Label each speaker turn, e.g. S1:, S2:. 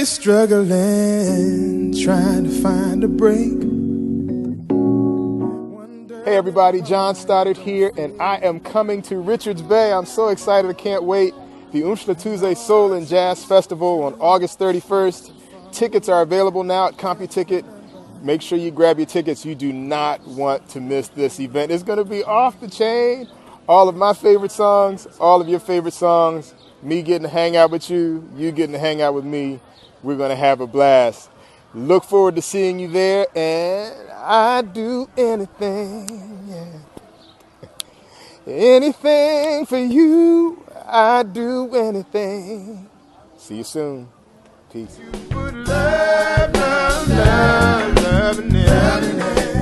S1: struggling, trying to find a break.
S2: Hey everybody, John Stoddard here, and I am coming to Richards Bay. I'm so excited, I can't wait. The Umhlathuze Soul and Jazz Festival on August 31st. Tickets are available now at CompuTicket. Make sure you grab your tickets. You do not want to miss this event. It's going to be off the chain. All of my favorite songs, all of your favorite songs, me getting to hang out with you, you getting to hang out with me. We're going to have a blast. Look forward to seeing you there, and I'd do anything, yeah. Anything for you, I'd do anything. See you soon. Peace.
S1: Love, love, love, love, love,